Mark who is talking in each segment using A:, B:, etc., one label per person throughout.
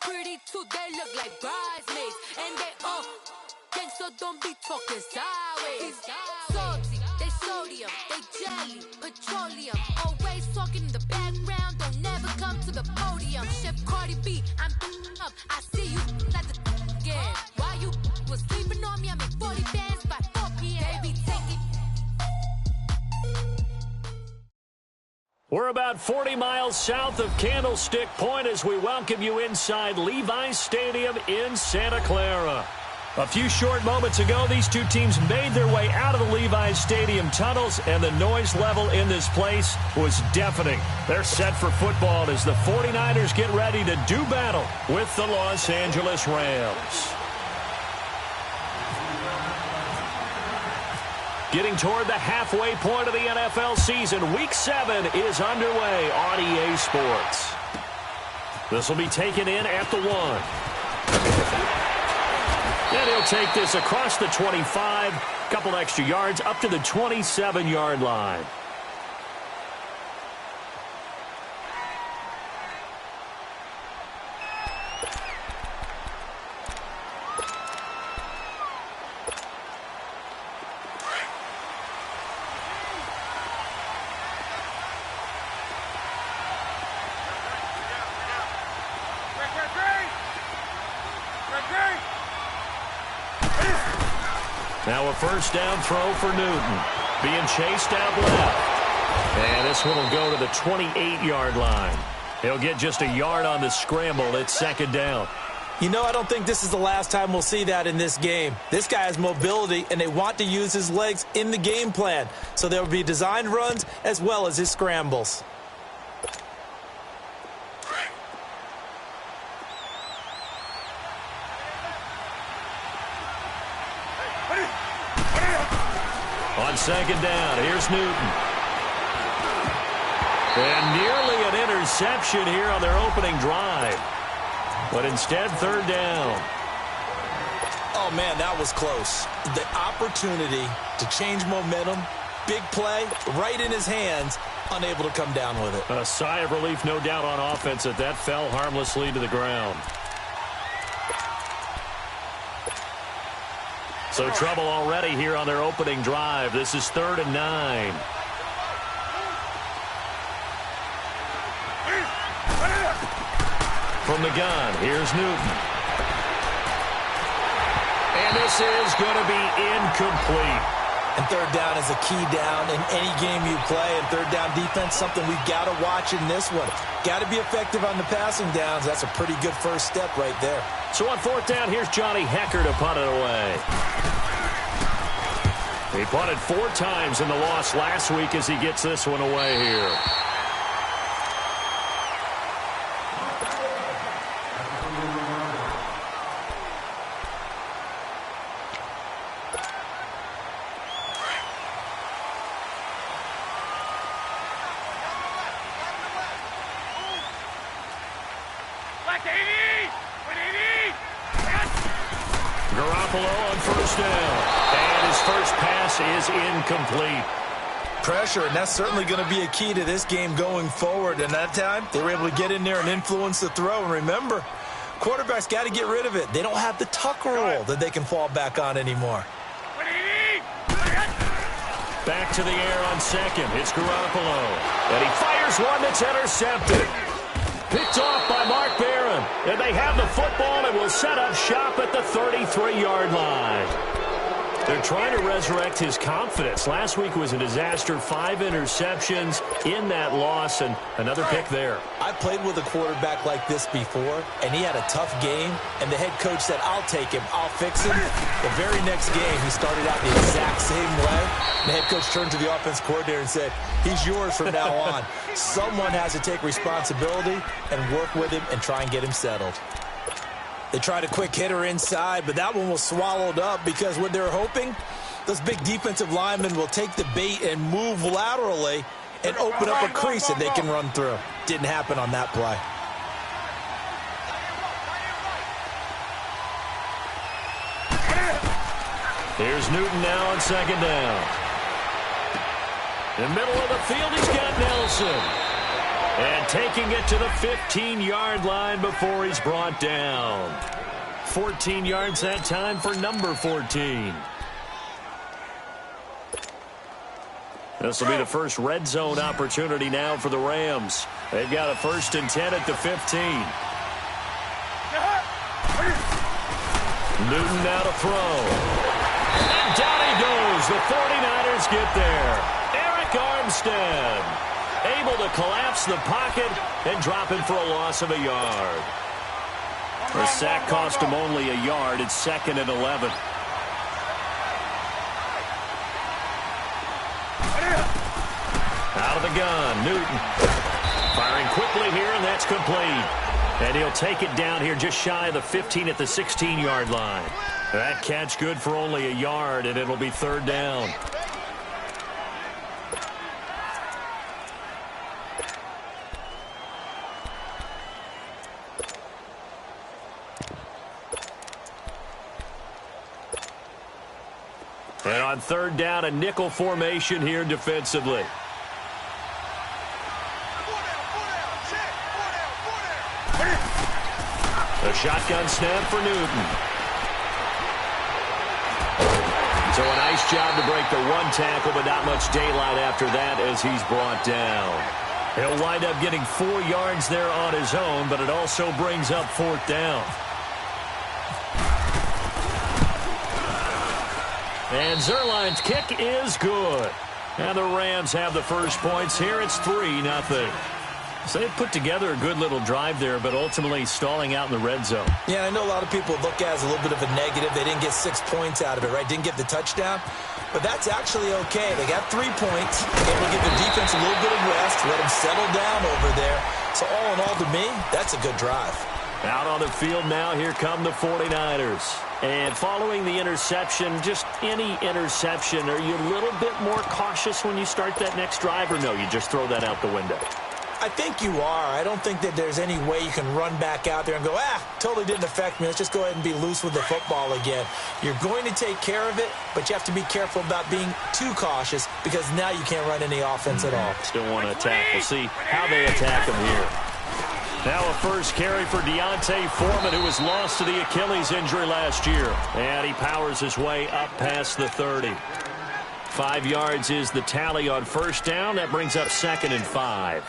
A: pretty too, they look like bridesmaids. And they all gang, so don't be talking sideways. Salty, they sodium, they jelly, petroleum. Always talking in the background, don't never come to the podium. Chef Cardi B, I'm up, I see you at the again. While you was sleeping on me, I make 40 bands by 4 p.m. Baby, take it.
B: We're about 40 miles south of Candlestick Point as we welcome you inside Levi's Stadium in Santa Clara. A few short moments ago, these two teams made their way out of the Levi's Stadium tunnels, and the noise level in this place was deafening. They're set for football as the 49ers get ready to do battle with the Los Angeles Rams. Getting toward the halfway point of the NFL season, Week 7 is underway on EA Sports. This will be taken in at the 1. And he'll take this across the 25, couple extra yards up to the 27-yard line. Now a first down throw for Newton. Being chased out left. And this one will go to the 28-yard line. He'll get just a yard on the scramble. It's second down.
C: You know, I don't think this is the last time we'll see that in this game. This guy has mobility, and they want to use his legs in the game plan. So there will be designed runs as well as his scrambles.
B: On second down, here's Newton. And nearly an interception here on their opening drive. But instead, third down.
C: Oh, man, that was close. The opportunity to change momentum, big play, right in his hands, unable to come down with it.
B: A sigh of relief, no doubt, on offense that fell harmlessly to the ground. So trouble already here on their opening drive. This is 3rd and 9. From the gun, here's Newton. And this is going to be incomplete.
C: And third down is a key down in any game you play. And third down defense, something we've got to watch in this one. Got to be effective on the passing downs. That's a pretty good first step right there.
B: So on 4th down, here's Johnny Hecker to punt it away. He punted 4 times in the loss last week as he gets this one away here. Garoppolo on first down. And his first pass is incomplete.
C: Pressure, and that's certainly going to be a key to this game going forward. And that time, they were able to get in there and influence the throw. And remember, quarterbacks got to get rid of it. They don't have the tuck roll that they can fall back on anymore.
B: Back to the air on second. It's Garoppolo. And he fires one that's intercepted. Picked off by Mark Barron. And they have the football and will set up shop at the 33-yard line. They're trying to resurrect his confidence. Last week was a disaster. 5 interceptions in that loss, and another pick there.
C: I played with a quarterback like this before, and he had a tough game, and the head coach said, I'll take him, I'll fix him. The very next game, he started out the exact same way. The head coach turned to the offense coordinator and said, he's yours from now on. Someone has to take responsibility and work with him and try and get him settled. They tried a quick hitter inside, but that one was swallowed up because what they're hoping, those big defensive linemen will take the bait and move laterally and open up a crease that they can run through. Didn't happen on that play.
B: Here's Newton now on second down. In the middle of the field, he's got Nelson. And taking it to the 15-yard line before he's brought down. 14 yards that time for number 14. This will be the first red zone opportunity now for the Rams. They've got a 1st and 10 at the 15. Newton now to throw. And down he goes. The 49ers get there. Eric Armstead able to collapse the pocket and drop him for a loss of a yard. The sack cost him only a yard. It's 2nd and 11. Out of the gun, Newton. Firing quickly here, and that's complete. And he'll take it down here just shy of the 15 at the 16-yard line. That catch good for only a yard, and it'll be 3rd down. And on 3rd down, a nickel formation here defensively. A shotgun snap for Newton. So a nice job to break the 1 tackle, but not much daylight after that as he's brought down. He'll wind up getting 4 yards there on his own, but it also brings up 4th down. And Zerline's kick is good. And the Rams have the first points here. It's 3-0. So they put together a good little drive there, but ultimately stalling out in the red zone.
C: Yeah, I know a lot of people look at it as a little bit of a negative. They didn't get 6 points out of it, right? Didn't get the touchdown. But that's actually okay. They got 3 points. Able to give the defense a little bit of rest, let them settle down over there. So all in all, to me, that's a good drive.
B: Out on the field now, here come the 49ers. And following the interception, just any interception, are you a little bit more cautious when you start that next drive, or no, you just throw that out the window?
C: I think you are. I don't think that there's any way you can run back out there and go, totally didn't affect me. Let's just go ahead and be loose with the football again. You're going to take care of it, but you have to be careful about being too cautious because now you can't run any offense at all.
B: Still want to attack. We'll see how they attack him here. Now a first carry for Deontay Foreman, who was lost to the Achilles injury last year. And he powers his way up past the 30. 5 yards is the tally on 1st down. That brings up 2nd and 5.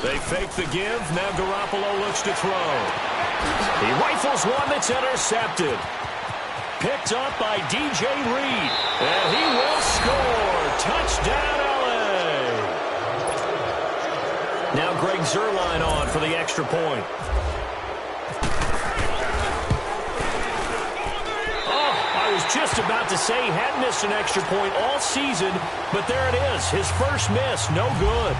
B: They fake the give. Now Garoppolo looks to throw. He rifles one that's intercepted. Picked up by DJ Reed. And he will score. Touchdown, LA. Now Greg Zuerlein on for the extra point. I was just about to say he hadn't missed an extra point all season, but there it is. His first miss, no good.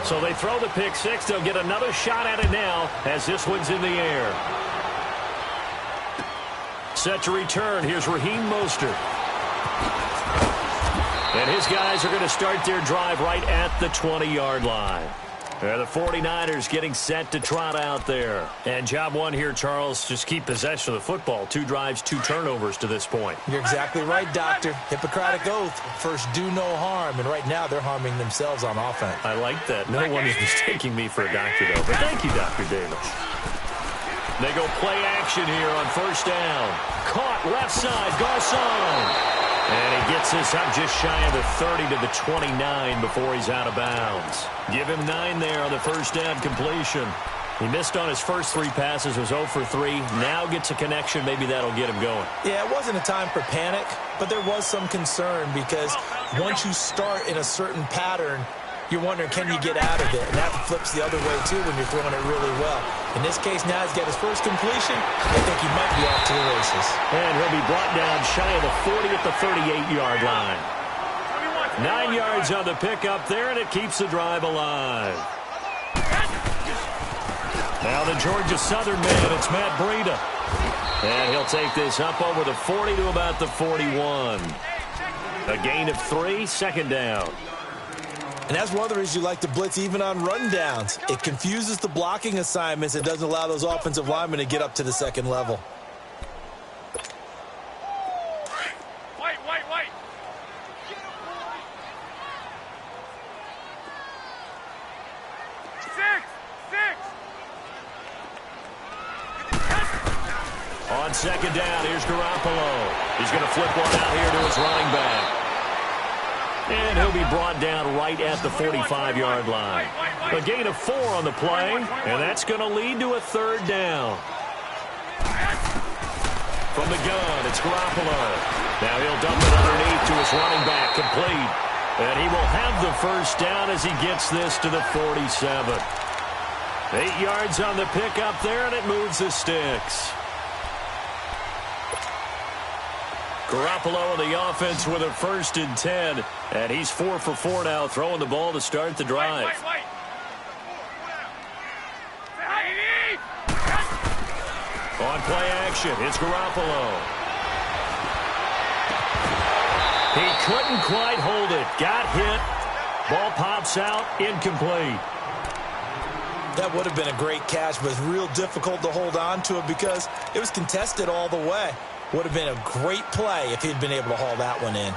B: So they throw the pick 6. They'll get another shot at it now as this one's in the air. Set to return. Here's Raheem Mostert. And his guys are going to start their drive right at the 20-yard line. The 49ers getting set to trot out there. And job one here, Charles, just keep possession of the football. 2 drives, 2 turnovers to this point.
C: You're exactly right, Doctor. Hippocratic oath. First, do no harm. And right now, they're harming themselves on offense.
B: I like that. No one is mistaking me for a doctor, though. But thank you, Dr. Davis. They go play action here on 1st down. Caught left side, Garcon. And he gets this up just shy of the 30 to the 29 before he's out of bounds. Give him 9 there on the 1st down completion. He missed on his first 3 passes, was 0 for 3. Now gets a connection. Maybe that'll get him going.
C: Yeah, it wasn't a time for panic, but there was some concern because once you start in a certain pattern, you're wondering, can you get out of it? And that flips the other way, too, when you're throwing it really well. In this case, now he's got his first completion. I think he might be off to the races.
B: And he'll be brought down shy of the 40 at the 38-yard line. 9 yards on the pickup there, and it keeps the drive alive. Now the Georgia Southern man, it's Matt Breida. And he'll take this up over the 40 to about the 41. A gain of 3, second down.
C: And that's one of the reasons you like to blitz even on rundowns. It confuses the blocking assignments and doesn't allow those offensive linemen to get up to the second level.
B: On second down, here's Garoppolo. He's going to flip one out here to his running back. And he'll be brought down right at the 45-yard line. A gain of 4 on the play, and that's going to lead to a third down. From the gun, it's Garoppolo. Now he'll dump it underneath to his running back, complete. And he will have the first down as he gets this to the 47. 8 yards on the pickup there, and it moves the sticks. Garoppolo in the offense with a 1st and 10. And he's 4 for 4 now, throwing the ball to start the drive. On play action, it's Garoppolo. He couldn't quite hold it. Got hit. Ball pops out, incomplete.
C: That would have been a great catch, but it's real difficult to hold on to it because it was contested all the way. Would have been a great play if he'd been able to haul that one in.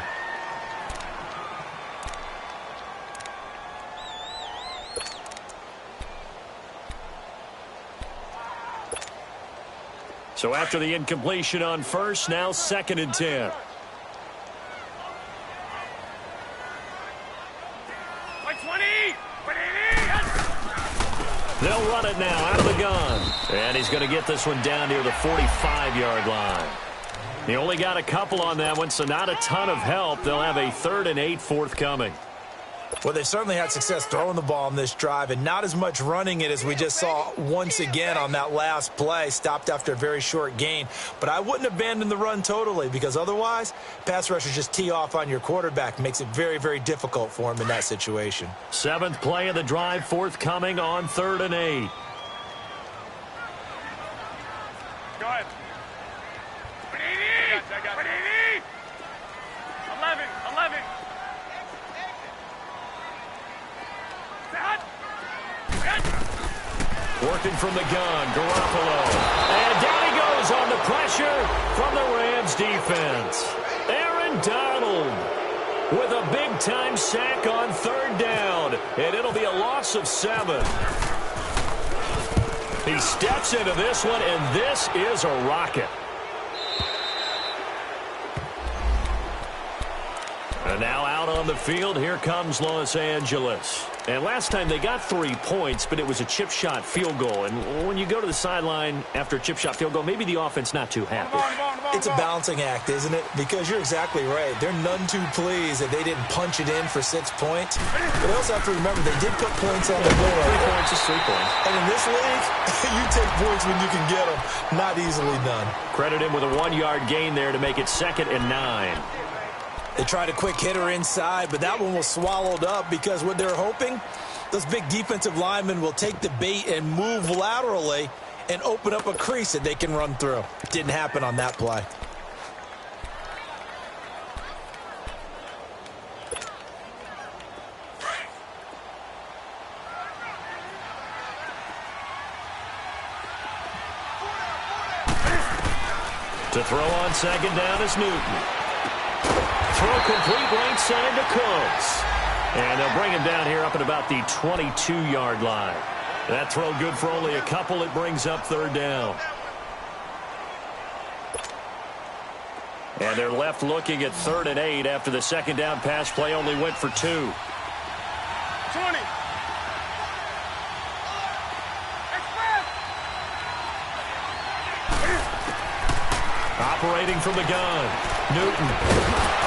B: So after the incompletion on first, now 2nd and 10. They'll run it now out of the gun. And he's going to get this one down near the 45-yard line. He only got a couple on that one, so not a ton of help. They'll have a 3rd and 8 forthcoming.
C: Well, they certainly had success throwing the ball on this drive and not as much running it as we just saw once again on that last play. Stopped after a very short gain. But I wouldn't abandon the run totally because otherwise, pass rushers just tee off on your quarterback. Makes it very, very difficult for him in that situation.
B: 7th play of the drive forthcoming on 3rd and 8.
D: Go ahead. 11.
B: Working from the gun, Garoppolo. And down he goes on the pressure from the Rams defense. Aaron Donald with a big-time sack on 3rd down. And it'll be a loss of 7. He steps into this one, and this is a rocket. And now out on the field, here comes Los Angeles. And last time they got 3 points, but it was a chip shot field goal. And when you go to the sideline after a chip shot field goal, maybe the offense not too happy.
C: It's a balancing act, isn't it? Because you're exactly right. They're none too pleased that they didn't punch it in for 6 points. But they also have to remember they did put points on the board.
B: 3 points is 3 points.
C: And in this league, you take points when you can get them. Not easily done.
B: Credit him with a 1-yard gain there to make it 2nd and 9.
C: They tried a quick hitter inside, but that one was swallowed up because what they're hoping, those big defensive linemen will take the bait and move laterally and open up a crease that they can run through. Didn't happen on that play.
B: To throw on 2nd down is Newton. Throw complete right side to Cooks. And they'll bring him down here up at about the 22-yard line. That throw good for only a couple. It brings up 3rd down. And they're left looking at 3rd and 8 after the 2nd down pass play only went for 2.
D: 20.
B: Operating from the gun, Newton.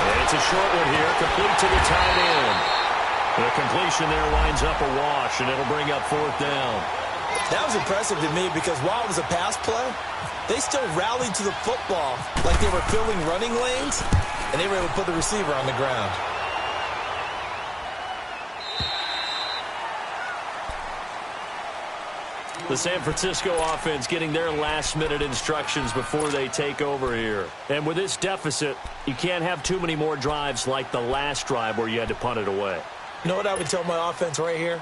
B: And it's a short one here, complete to the tight end. The completion there winds up a wash, and it'll bring up 4th down.
C: That was impressive to me because while it was a pass play, they still rallied to the football like they were filling running lanes, and they were able to put the receiver on the ground.
B: The San Francisco offense getting their last-minute instructions before they take over here. And with this deficit, you can't have too many more drives like the last drive where you had to punt it away.
C: You know what I would tell my offense right here?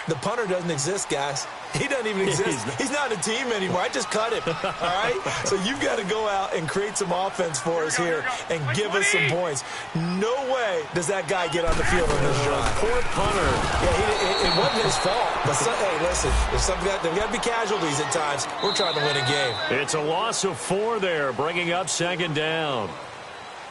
C: The punter doesn't exist, guys. He doesn't even exist. He's not a team anymore. I just cut him, all right? So you've got to go out and create some offense for us here and give us some points. No way does that guy get on the field on this drive.
B: Poor punter.
C: Yeah, it wasn't his fault. But, hey, listen, there's got to be casualties at times. We're trying to win a game.
B: It's a loss of 4 there, bringing up second down.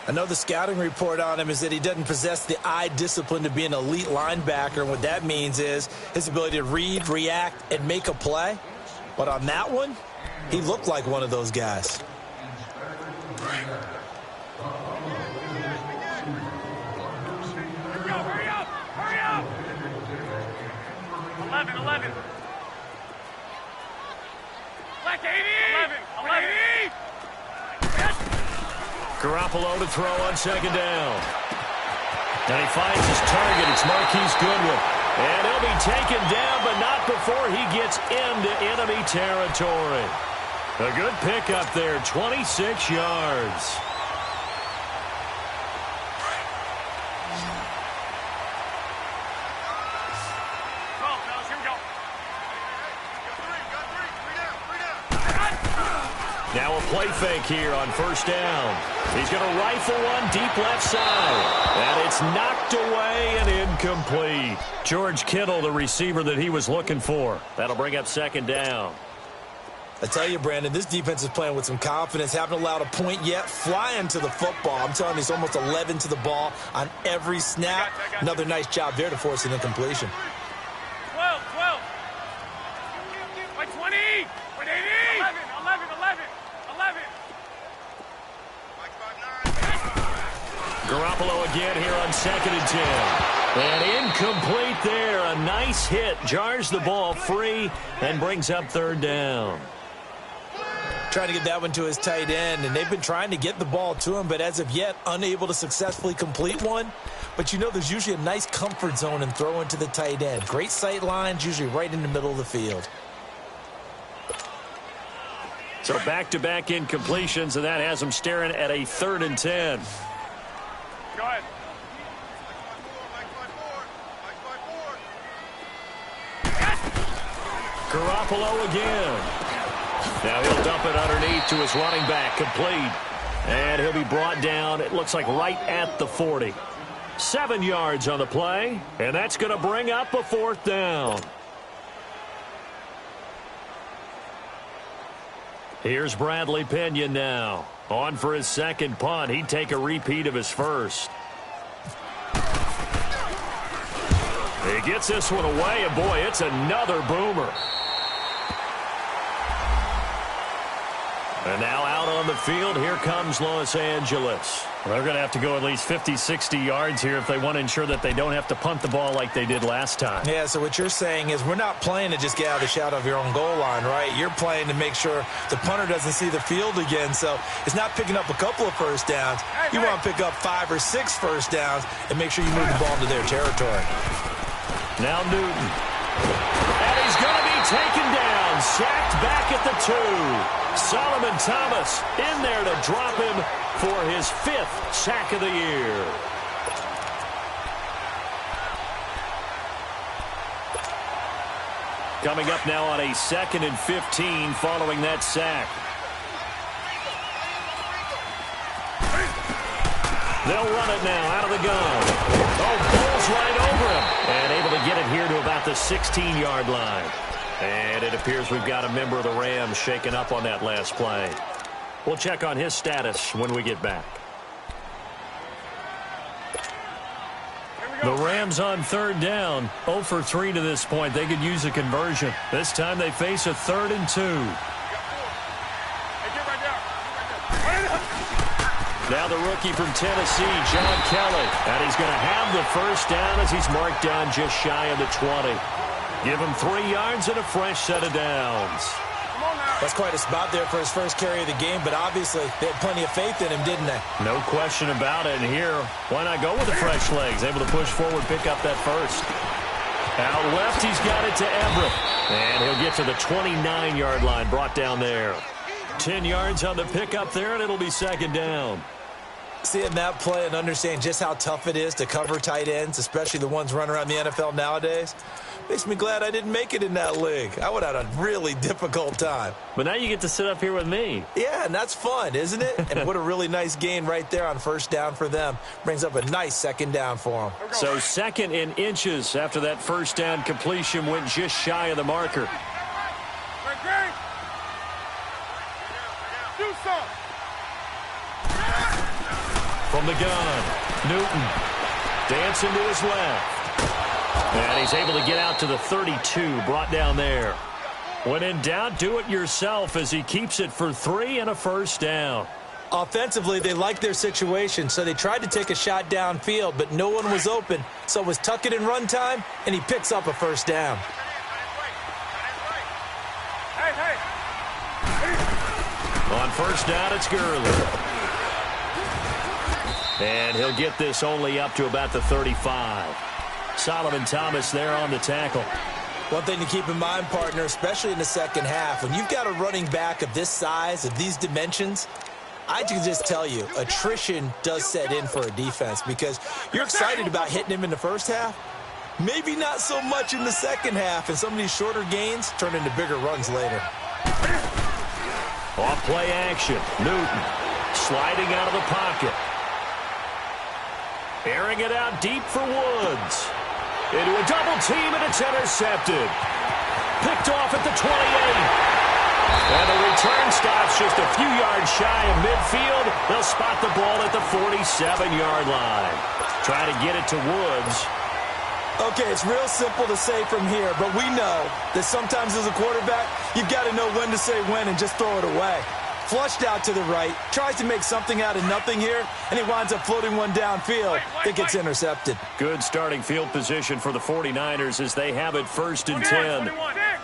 C: I know the scouting report on him is that he doesn't possess the eye discipline to be an elite linebacker. And what that means is his ability to read, react, and make a play. But on that one, he looked like one of those guys.
D: Hurry up! 11. Black 80! 11!
B: Garoppolo to throw on second down. And he finds his target. It's Marquise Goodwin. And he'll be taken down, but not before he gets into enemy territory. A good pickup there, 26 yards. Now a play fake here on first down. He's going to rifle one deep left side. And it's knocked away and incomplete. George Kittle, the receiver that he was looking for. That'll bring up second down.
C: I tell you, Brandon, this defense is playing with some confidence. Haven't allowed a point yet. Flying to the football. I'm telling you, it's almost 11 to the ball on every snap. Another nice job there to force an incompletion.
D: 12. By 20. By 80. 11.
B: Garoppolo again here on second and 10. And incomplete there. A nice hit. Jars the ball free and brings up third down.
C: Trying to get that one to his tight end, and they've been trying to get the ball to him, but as of yet, unable to successfully complete one. But you know there's usually a nice comfort zone in throwing to the tight end. Great sight lines, usually right in the middle of the field.
B: So back-to-back incompletions, and that has him staring at a third and 10.
D: Go ahead.
B: Garoppolo again. Now he'll dump it underneath to his running back, complete. And he'll be brought down, it looks like right at the 40. 7 yards on the play, and that's going to bring up a fourth down. Here's Bradley Pinion now. On for his second punt. He'd take a repeat of his first. He gets this one away, and boy, it's another boomer. And now out on the field, here comes Los Angeles. They're going to have to go at least 50, 60 yards here if they want to ensure that they don't have to punt the ball like they did last time.
C: Yeah, so what you're saying is we're not playing to just get out of the shadow of your own goal line, right? You're playing to make sure the punter doesn't see the field again. So it's not picking up a couple of first downs. You want to pick up 5 or 6 first downs and make sure you move the ball into their territory.
B: Now Newton. And he's going to be taken down. Sacked back at the 2. Solomon Thomas in there to drop him for his 5th sack of the year. Coming up now on a 2nd and 15 following that sack. They'll run it now out of the gun. Oh, ball's right over him. And able to get it here to about the 16-yard line. And it appears we've got a member of the Rams shaken up on that last play. We'll check on his status when we get back. The Rams on third down, 0 for 3 to this point. They could use a conversion. This time they face a 3rd and 2. Now the rookie from Tennessee, John Kelly. And he's going to have the first down as he's marked down just shy of the 20. Give him 3 yards and a fresh set of downs.
C: That's quite a spot there for his first carry of the game, but obviously they had plenty of faith in him, didn't they?
B: No question about it. And here, why not go with the fresh legs? Able to push forward, pick up that first. Out left, he's got it to Everett. And he'll get to the 29-yard line, brought down there. 10 yards on the pickup there, and it'll be second down.
C: Seeing that play and understanding just how tough it is to cover tight ends, especially the ones running around the NFL nowadays, makes me glad I didn't make it in that league. I would have had a really difficult time.
B: But now you get to sit up here with me.
C: Yeah, and that's fun, isn't it? And what a really nice gain right there on first down for them. Brings up a nice second down for them.
B: So second in inches after that first down completion went just shy of the marker.
D: Do some.
B: From the gun, Newton dancing to his left. And he's able to get out to the 32, brought down there. When in doubt, do it yourself as he keeps it for 3 and a first down.
C: Offensively, they liked their situation, so they tried to take a shot downfield, but no one was open. So it was tuck it in run time, and he picks up a first down.
D: Hey.
B: On first down, it's Gurley. And he'll get this only up to about the 35. Solomon Thomas there on the tackle.
C: One thing to keep in mind, partner, especially in the second half, when you've got a running back of this size, of these dimensions, I can just tell you, attrition does set in for a defense because you're excited about hitting him in the first half. Maybe not so much in the second half, and some of these shorter gains turn into bigger runs later.
B: Off play action. Newton sliding out of the pocket. Airing it out deep for Woods. Into a double team, and it's intercepted. Picked off at the 28. And the return stops just a few yards shy of midfield. They'll spot the ball at the 47-yard line. Try to get it to Woods.
C: Okay, it's real simple to say from here, but we know that sometimes as a quarterback, you've got to know when to say when and just throw it away. Flushed out to the right, tries to make something out of nothing here, and he winds up floating one downfield that gets intercepted.
B: Good starting field position for the 49ers as they have it 1st and 10.
D: 21. Go ahead.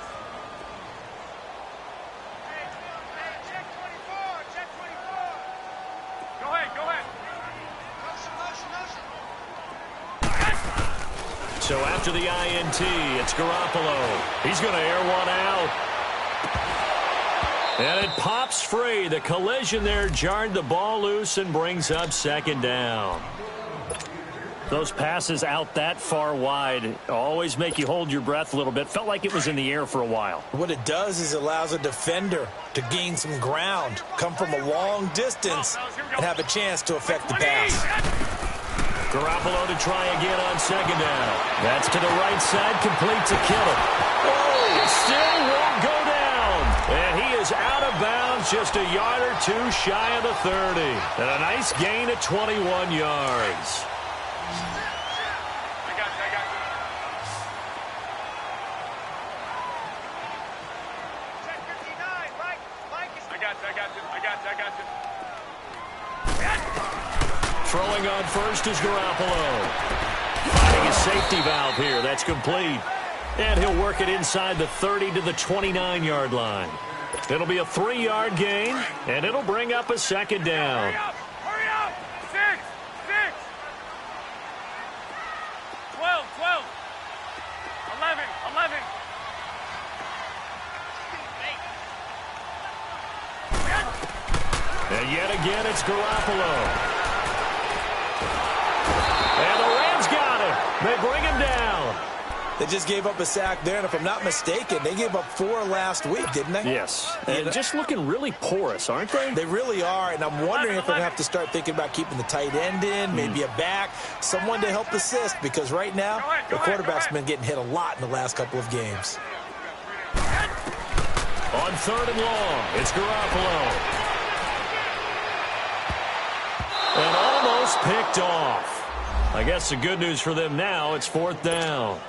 B: So after the INT, it's Garoppolo. He's going to air one out. And it pops free. The collision there jarred the ball loose and brings up second down. Those passes out that far wide always make you hold your breath a little bit. Felt like it was in the air for a while.
C: What it does is it allows a defender to gain some ground, come from a long distance, and have a chance to affect the pass.
B: Garoppolo to try again on second down. That's to the right side, complete to Kittle. Oh, it still won't go down. And he is out of bounds, just a yard or two shy of the 30. And a nice gain at 21 yards.
D: I got you. Check 59, right? I got you.
B: Throwing on first is Garoppolo. Finding his safety valve here. That's complete. And he'll work it inside the 30 to the 29-yard line. It'll be a 3-yard gain, and it'll bring up a second down.
D: Hurry up! 6. 12. 11.
B: And yet again, it's Garoppolo. And the Rams got him. They bring him down.
C: They just gave up a sack there, and if I'm not mistaken, they gave up 4 last week, didn't they?
B: Yes. And just looking really porous, aren't they?
C: They really are, and I'm wondering if they're going to have to start thinking about keeping the tight end in, maybe a back, someone to help assist, because right now, the quarterback's been getting hit a lot in the last couple of games.
B: On 3rd and long, it's Garoppolo. And almost picked off. I guess the good news for them now, it's 4th down.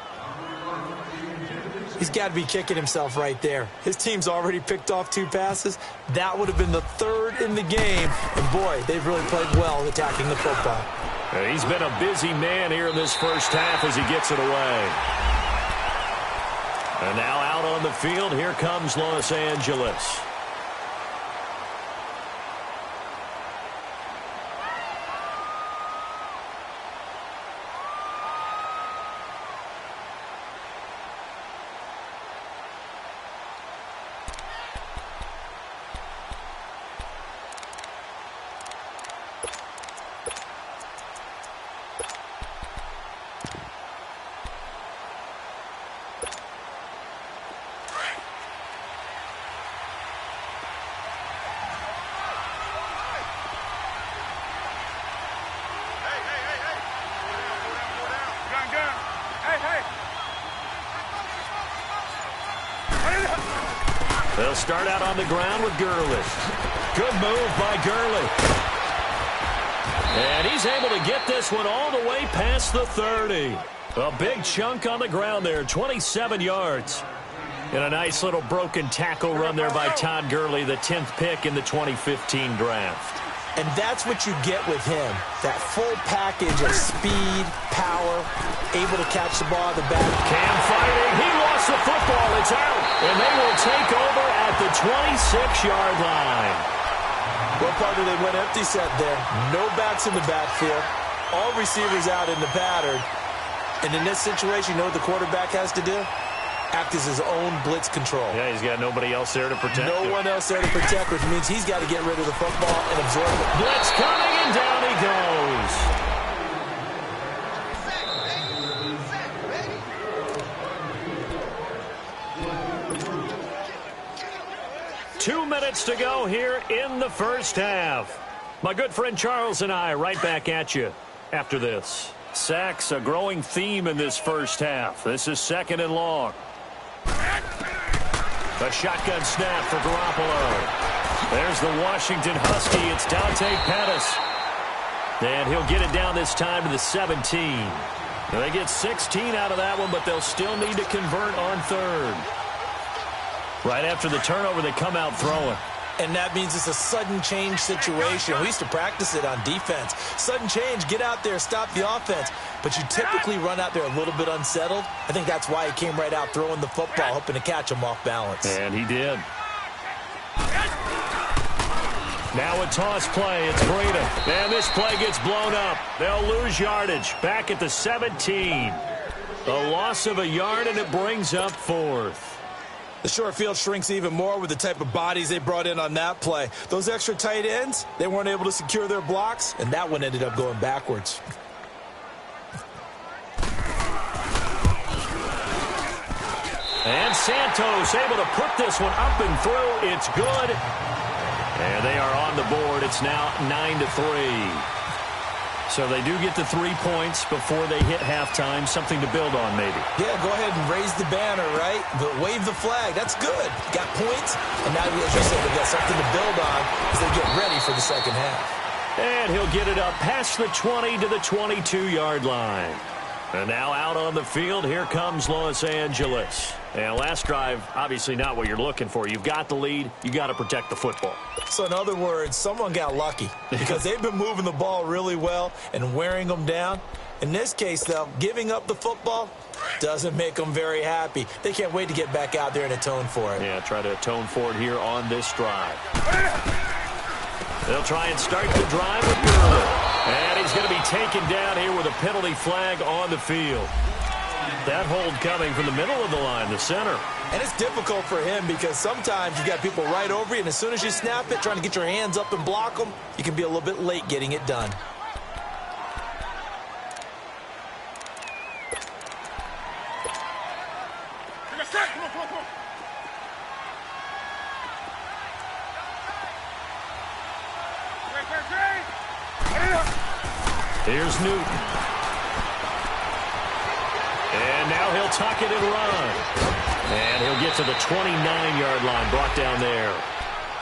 C: He's got to be kicking himself right there. His team's already picked off 2 passes. That would have been the 3rd in the game. And, boy, they've really played well attacking the football.
B: He's been a busy man here in this first half as he gets it away. And now out on the field, here comes Los Angeles. start out on the ground with Gurley. Good move by Gurley. And he's able to get this one all the way past the 30. A big chunk on the ground there, 27 yards. And a nice little broken tackle run there by Todd Gurley, the 10th pick in the 2015 draft.
C: And that's what you get with him, that full package of speed, power, able to catch the ball at the back.
B: Cam fighting. He lost the football. It's out. And they will take over at the 26-yard line.
C: Well, partner, they went empty set there. No backs in the backfield. All receivers out in the pattern. And in this situation, you know what the quarterback has to do? Act as his own blitz control.
B: Yeah, he's got nobody else there to protect him.
C: No one else there to protect, which means he's got to get rid of the football and absorb it.
B: Blitz coming, and down he goes. 2 minutes to go here in the first half. My good friend Charles and I right back at you after this. Sacks, a growing theme in this first half. This is 2nd and long. A shotgun snap for Garoppolo. There's the Washington Husky. It's Dante Pettis. And he'll get it down this time to the 17. And they get 16 out of that one, but they'll still need to convert on 3rd. Right after the turnover, they come out throwing.
C: And that means it's a sudden change situation. We used to practice it on defense. Sudden change, get out there, stop the offense. But you typically run out there a little bit unsettled. I think that's why he came right out throwing the football, hoping to catch him off balance.
B: And he did. Now a toss play. It's Breida. And this play gets blown up. They'll lose yardage. Back at the 17. A loss of a yard, and it brings up 4th.
C: The short field shrinks even more with the type of bodies they brought in on that play. Those extra tight ends, they weren't able to secure their blocks, and that one ended up going backwards.
B: And Santos able to put this one up and through. It's good. And they are on the board. It's now 9-3. So they do get the 3 points before they hit halftime. Something to build on, maybe.
C: Yeah, go ahead and raise the banner, right? But wave the flag. That's good. Got points. And now, as you said, they've got something to build on as they get ready for the second half.
B: And he'll get it up past the 20 to the 22-yard line. And now out on the field, here comes Los Angeles. And last drive, obviously not what you're looking for. You've got the lead. You got to protect the football.
C: So in other words, someone got lucky because they've been moving the ball really well and wearing them down. In this case, though, giving up the football doesn't make them very happy. They can't wait to get back out there and atone for it.
B: Yeah, try to atone for it here on this drive. They'll try and start the drive with Gurley. And he's going to be taken down here with a penalty flag on the field. That hold coming from the middle of the line, the center.
C: And it's difficult for him because sometimes you've got people right over you, and as soon as you snap it, trying to get your hands up and block them, you can be a little bit late getting it done.
B: Here's Newton. And now he'll tuck it and run. And he'll get to the 29-yard line, brought down there.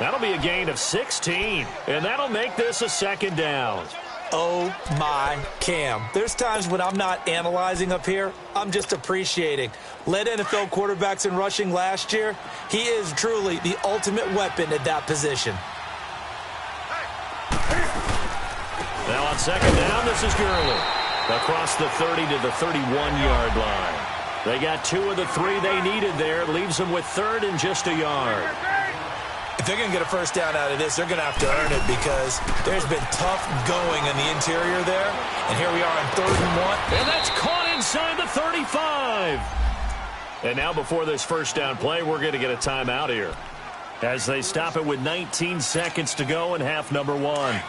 B: That'll be a gain of 16. And that'll make this a 2nd down.
C: Oh, my Cam. There's times when I'm not analyzing up here. I'm just appreciating. Led NFL quarterbacks in rushing last year. He is truly the ultimate weapon at that position.
B: Now on 2nd down, this is Gurley. Across the 30 to the 31-yard line. They got 2 of the 3 they needed there. Leaves them with 3rd and just a yard.
C: If they're going to get a first down out of this, they're going to have to earn it because there's been tough going in the interior there. And here we are on 3rd and 1.
B: And that's caught inside the 35. And now before this first down play, we're going to get a timeout here as they stop it with 19 seconds to go in half number 1.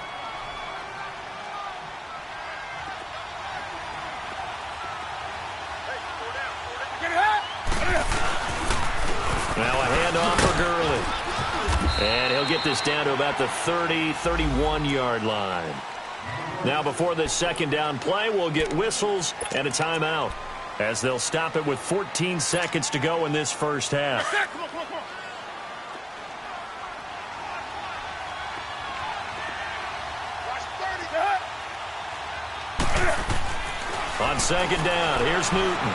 B: Now a handoff for Gurley. And he'll get this down to about the 30, 31-yard line. Now before this 2nd down play, we'll get whistles and a timeout as they'll stop it with 14 seconds to go in this first half. On second down, here's Newton.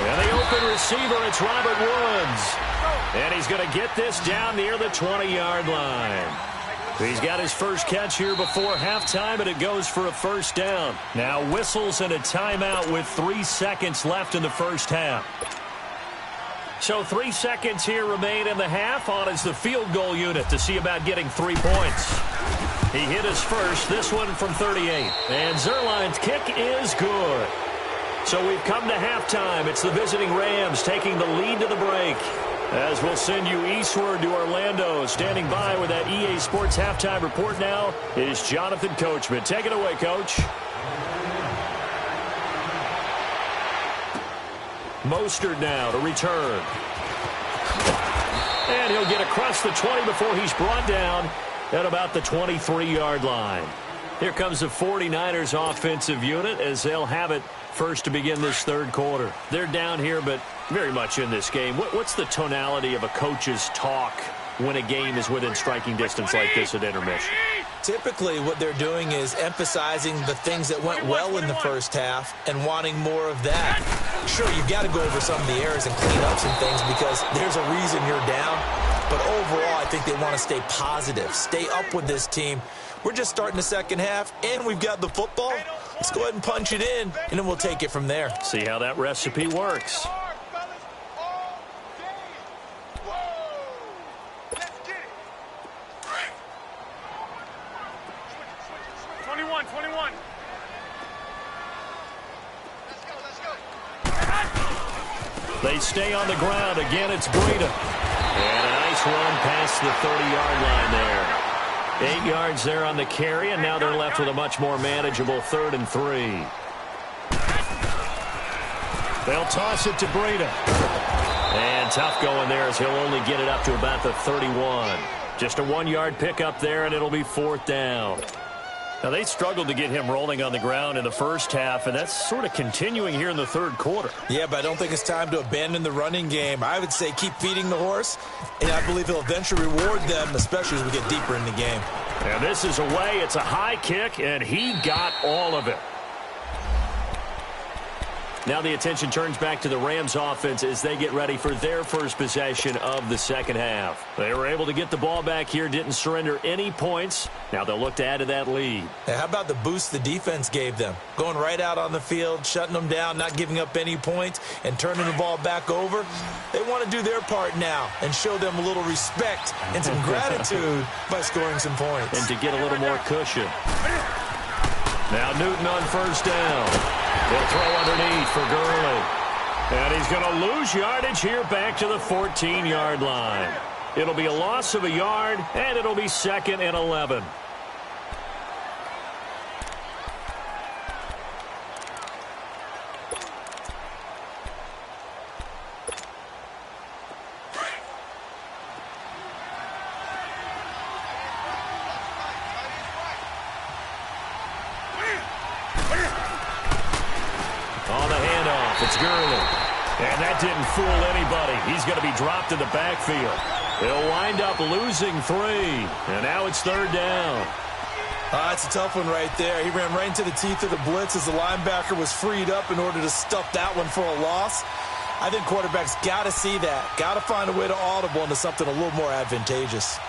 B: And the open receiver, it's Robert Woods. And he's going to get this down near the 20-yard line. He's got his first catch here before halftime, and it goes for a first down. Now whistles and a timeout with 3 seconds left in the first half. So 3 seconds here remain in the half. On is the field goal unit to see about getting 3 points. He hit his first, this one from 38. And Zerline's kick is good. So we've come to halftime. It's the visiting Rams taking the lead to the break. As we'll send you eastward to Orlando. Standing by with that EA Sports halftime report now is Jonathan Coachman. Take it away, Coach. Mostert now to return. And he'll get across the 20 before he's brought down at about the 23-yard line. Here comes the 49ers offensive unit as they'll have it first to begin this third quarter. They're down here, but very much in this game. What's the tonality of a coach's talk when a game is within striking distance like this at intermission?
C: Typically, what they're doing is emphasizing the things that went well in the first half and wanting more of that. Sure, you've got to go over some of the errors and clean up some things because there's a reason you're down. But overall, I think they want to stay positive, stay up with this team. We're just starting the second half, and we've got the football. Let's go ahead and punch it in, and then we'll take it from there.
B: See how that recipe works.
D: 21.
B: They stay on the ground. Again, it's Breida. And a nice run past the 30-yard line there. 8 yards there on the carry, and now they're left with a much more manageable 3rd and 3. They'll toss it to Breida. And tough going there as he'll only get it up to about the 31. Just a 1-yard pickup there, and it'll be 4th down. Now, they struggled to get him rolling on the ground in the first half, and that's sort of continuing here in the third quarter.
C: Yeah, but I don't think it's time to abandon the running game. I would say keep feeding the horse, and I believe he'll eventually reward them, especially as we get deeper in the game.
B: And this is away. It's a high kick, and he got all of it. Now the attention turns back to the Rams offense as they get ready for their first possession of the second half. They were able to get the ball back here, didn't surrender any points. Now they'll look to add to that lead.
C: Hey, how about the boost the defense gave them? Going right out on the field, shutting them down, not giving up any points, and turning the ball back over. They want to do their part now and show them a little respect and some gratitude by scoring some points.
B: And to get a little more cushion. Now Newton on first down. He'll throw underneath for Gurley. And he's going to lose yardage here back to the 14-yard line. It'll be a loss of a yard, and it'll be 2nd and 11. It's Gurley. And that didn't fool anybody. He's going to be dropped in the backfield. He'll wind up losing 3. And now it's 3rd down.
C: It's a tough one right there. He ran right into the teeth of the blitz as the linebacker was freed up in order to stuff that one for a loss. I think quarterbacks got to see that. Got to find a way to audible into something a little more advantageous.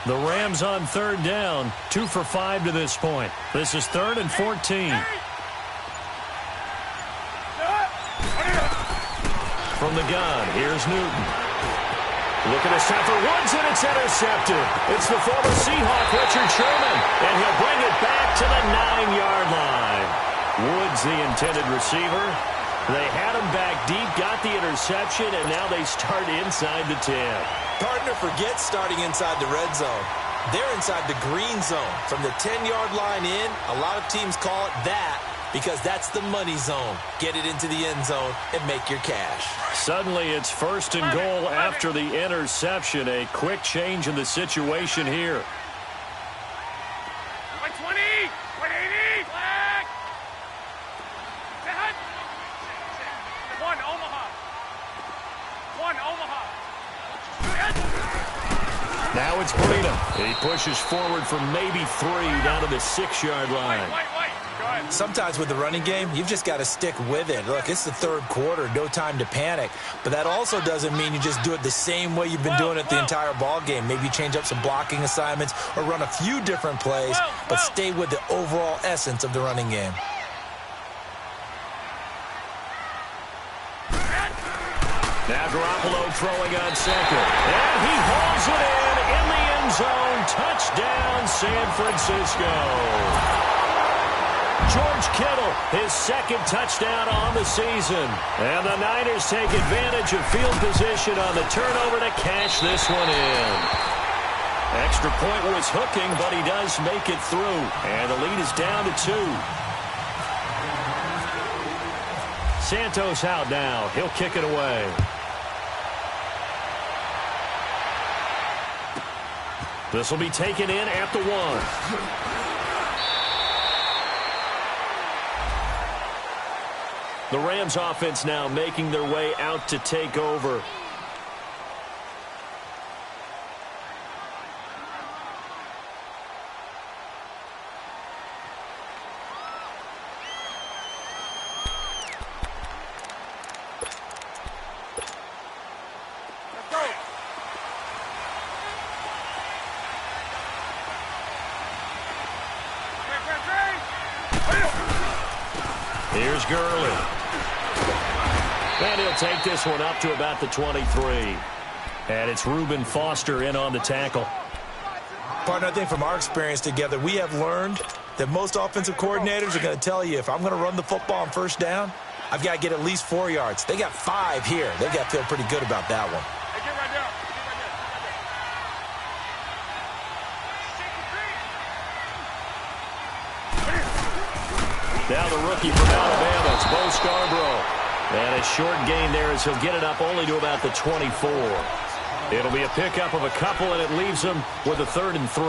B: The Rams on 3rd down, 2 for 5 to this point. This is 3rd and 14. From the gun, here's Newton. Looking to set for Woods, and it's intercepted. It's the former Seahawk, Richard Sherman, and he'll bring it back to the 9-yard line. Woods, the intended receiver. They had him back deep, got the interception, and now they start inside the 10.
C: Partner, forget starting inside the red zone. They're inside the green zone. From the 10-yard line in, a lot of teams call it that because that's the money zone. Get it into the end zone and make your cash.
B: Suddenly it's 1st and goal after the interception. A quick change in the situation here.
D: 120, 180, flag.
B: Now it's Breedham. He pushes forward for maybe 3 down to the 6-yard line.
D: Go ahead.
C: Sometimes with the running game, you've just got to stick with it. Look, it's the third quarter, no time to panic. But that also doesn't mean you just do it the same way you've been doing it the entire ball game. Maybe change up some blocking assignments or run a few different plays, but stay with the overall essence of the running game.
B: Now Garoppolo throwing on second. And he hauls it in the end zone. Touchdown, San Francisco. George Kittle, his second touchdown on the season. And the Niners take advantage of field position on the turnover to cash this one in. Extra point was hooking, but he does make it through. And the lead is down to 2. Santos out now. He'll kick it away. This will be taken in at the 1. The Rams offense now making their way out to take over. Here's Gurley. And he'll take this one up to about the 23. And it's Reuben Foster in on the tackle.
C: Partner, I think from our experience together, we have learned that most offensive coordinators are going to tell you, if I'm going to run the football on first down, I've got to get at least 4 yards. They got 5 here. They've got to feel pretty good about that one.
D: Hey, get right there.
B: Now the rookie from Alabama, it's Bo Scarborough. And a short gain there as he'll get it up only to about the 24. It'll be a pickup of a couple, and it leaves him with a 3rd and 3.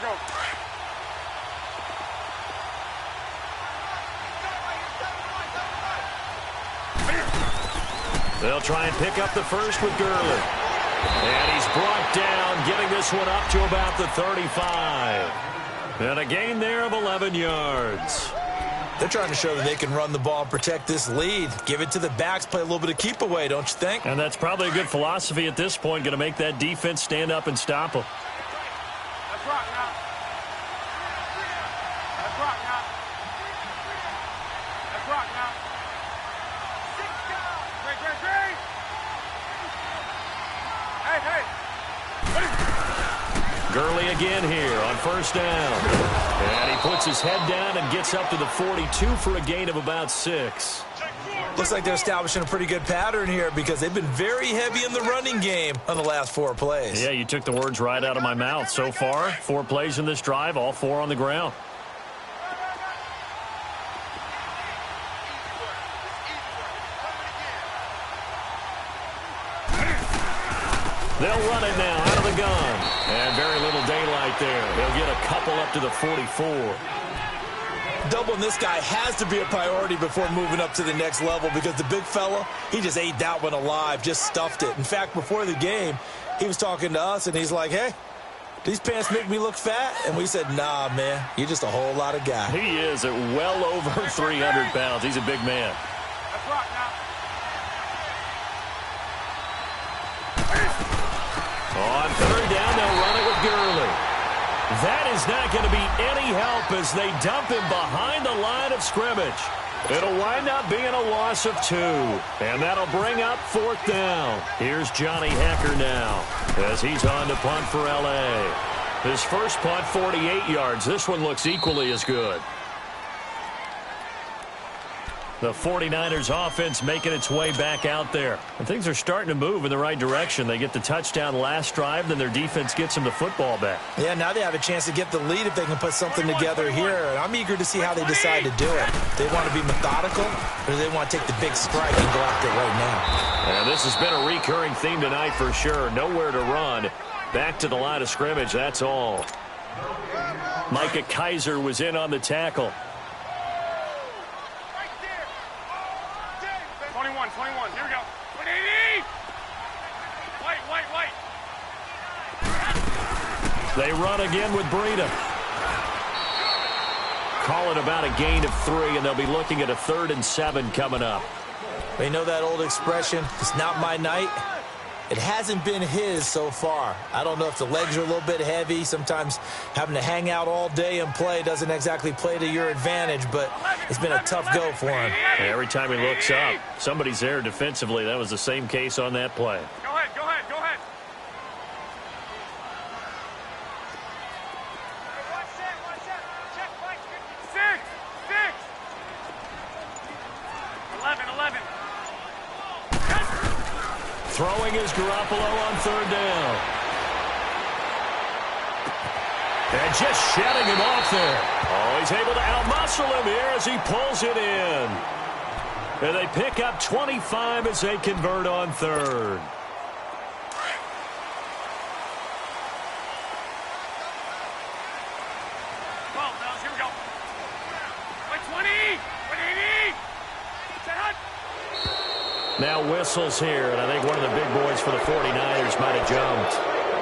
D: Go.
B: They'll try and pick up the first with Gurley. And he's brought down, getting this one up to about the 35. And a gain there of 11 yards.
C: They're trying to show that they can run the ball and protect this lead. Give it to the backs, play a little bit of keep away, don't you think?
B: And that's probably a good philosophy at this point, going to make that defense stand up and stop them.
D: Let's rock now. Let's rock now. Let's rock now. Great. Hey.
B: Gurley again here on first down. And he puts his head down and gets up to the 42 for a gain of about 6.
C: Looks like they're establishing a pretty good pattern here because they've been very heavy in the running game on the last 4 plays.
B: Yeah, you took the words right out of my mouth. So far, 4 plays in this drive, all 4 on the ground. They'll run it now out of the gun. And very little daylight there. They'll get a couple up to the 44.
C: Doubling this guy has to be a priority before moving up to the next level because the big fella, he just ate that one alive, just stuffed it. In fact, before the game, he was talking to us, and he's like, hey, these pants make me look fat? And we said, nah, man, you're just a whole lot of guy.
B: He is at well over 300 pounds. He's a big man.
D: Let's rock now.
B: On third down, they'll run it with Gurley. That is not going to be any help as they dump him behind the line of scrimmage. It'll wind up being a loss of 2. And that'll bring up 4th down. Here's Johnny Hecker now as he's on to punt for L.A. His first punt, 48 yards. This one looks equally as good. The 49ers offense making its way back out there. And things are starting to move in the right direction. They get the touchdown last drive, then their defense gets them the football back.
C: Yeah, now they have a chance to get the lead if they can put something together here. And I'm eager to see how they decide to do it. Do they want to be methodical, or do they want to take the big strike and go after it right now?
B: And this has been a recurring theme tonight for sure. Nowhere to run. Back to the line of scrimmage, that's all. Micah Kaiser was in on the tackle.
D: 21, 21. Here we go. 180. White.
B: They run again with Breida. Call it about a gain of 3, and they'll be looking at a 3rd and 7 coming up.
C: They know that old expression, it's not my night. It hasn't been his so far. I don't know if the legs are a little bit heavy. Sometimes having to hang out all day and play doesn't exactly play to your advantage, but it's been a tough go for him.
B: Every time he looks up, somebody's there defensively. That was the same case on that play.
D: Go ahead. Six. 11.
B: Throwing is Garoppolo on 3rd down. And just shedding him off there. Oh, he's able to outmuscle him here as he pulls it in. And they pick up 25 as they convert on 3rd.
D: Here we go. 20. 180.
B: Now whistles here, and I think one of the big boys for the 49ers might have jumped.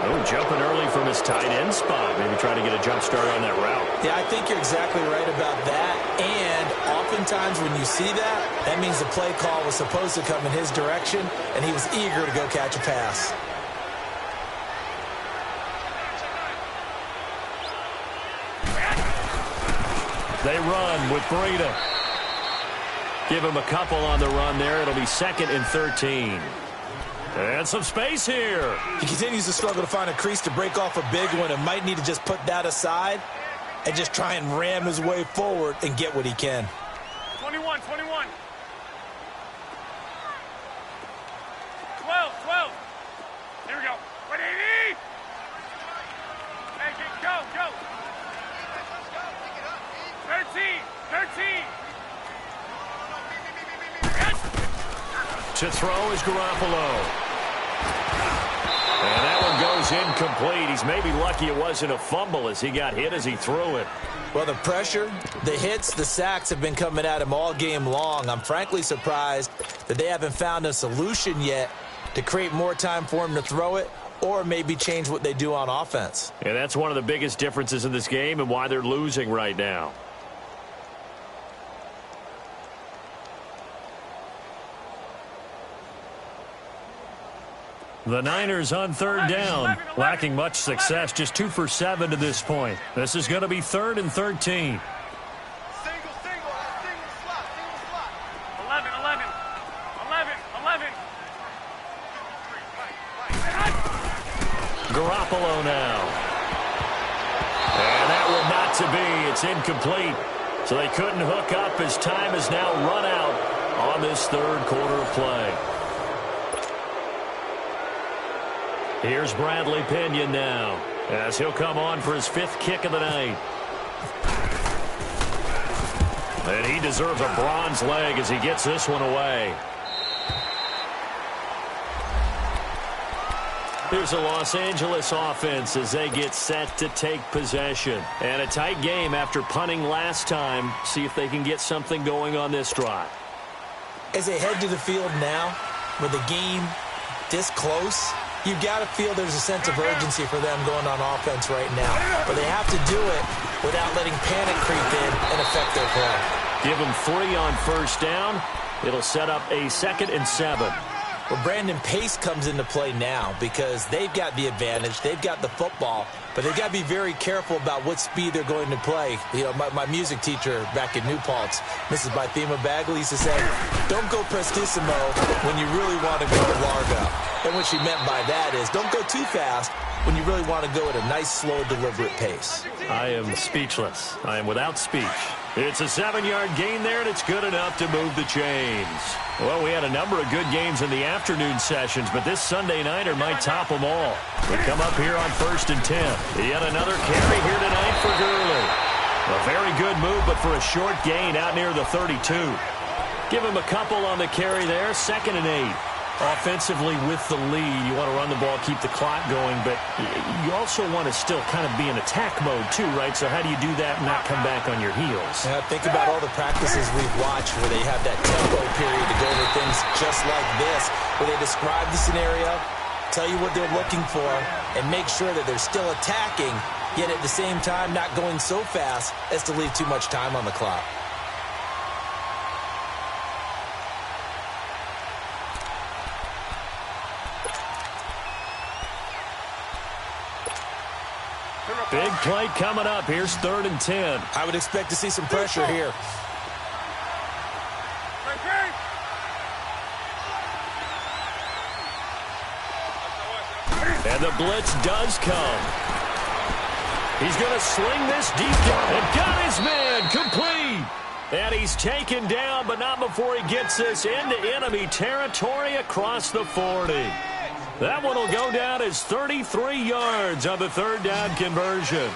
B: Oh, jumping early from his tight end spot. Maybe trying to get a jump start on that route.
C: Yeah, I think you're exactly right about that. And oftentimes when you see that, that means the play call was supposed to come in his direction, and he was eager to go catch a pass.
B: They run with Breida. Give him a couple on the run there. It'll be 2nd and 13. And some space here.
C: He continues to struggle to find a crease to break off a big one and might need to just put that aside and just try and ram his way forward and get what he can.
D: 21. 12. Here we go. 180. Hey, go. 13.
B: To throw is Garoppolo. And that one goes incomplete. He's maybe lucky it wasn't a fumble as he got hit as he threw it.
C: Well, the pressure, the hits, the sacks have been coming at him all game long. I'm frankly surprised that they haven't found a solution yet to create more time for him to throw it or maybe change what they do on offense.
B: And that's one of the biggest differences in this game and why they're losing right now. The Niners on 3rd down, lacking much success, just 2 for 7 to this point. This is going to be 3rd and 13.
D: Single slot. 11.
B: Garoppolo now. And that one not to be. It's incomplete. So they couldn't hook up as time is now run out on this 3rd quarter of play. Here's Bradley Pinion now as he'll come on for his 5th kick of the night. And he deserves a bronze leg as he gets this one away. Here's a Los Angeles offense as they get set to take possession. And a tight game after punting last time. See if they can get something going on this drive.
C: As they head to the field now, with the game this close, you've got to feel there's a sense of urgency for them going on offense right now. But they have to do it without letting panic creep in and affect their play.
B: Give them 3 on 1st down. It'll set up a 2nd and 7.
C: Well, Brandon, pace comes into play now because they've got the advantage. They've got the football, but they've got to be very careful about what speed they're going to play. You know, my music teacher back in New Paltz, Mrs. Bythema Bagley, used to say, don't go prestissimo when you really want to go largo. And what she meant by that is don't go too fast when you really want to go at a nice, slow, deliberate pace.
B: I am speechless. I am without speech. It's a 7-yard gain there, and it's good enough to move the chains. Well, we had a number of good games in the afternoon sessions, but this Sunday nighter might top them all. We come up here on 1st and 10. Yet another carry here tonight for Gurley. A very good move, but for a short gain out near the 32. Give him a couple on the carry there, 2nd and 8. Offensively with the lead, you want to run the ball, keep the clock going, but you also want to still kind of be in attack mode too, right? So how do you do that and not come back on your heels?
C: Yeah, think about all the practices we've watched where they have that tempo period to go over things just like this, where they describe the scenario, tell you what they're looking for, and make sure that they're still attacking, yet at the same time not going so fast as to leave too much time on the clock.
B: Big play coming up. Here's 3rd and 10.
C: I would expect to see some pressure here.
B: And the blitz does come. He's going to sling this deep and got his man complete. And he's taken down, but not before he gets this into enemy territory across the 40. That one will go down as 33 yards on the 3rd down conversion.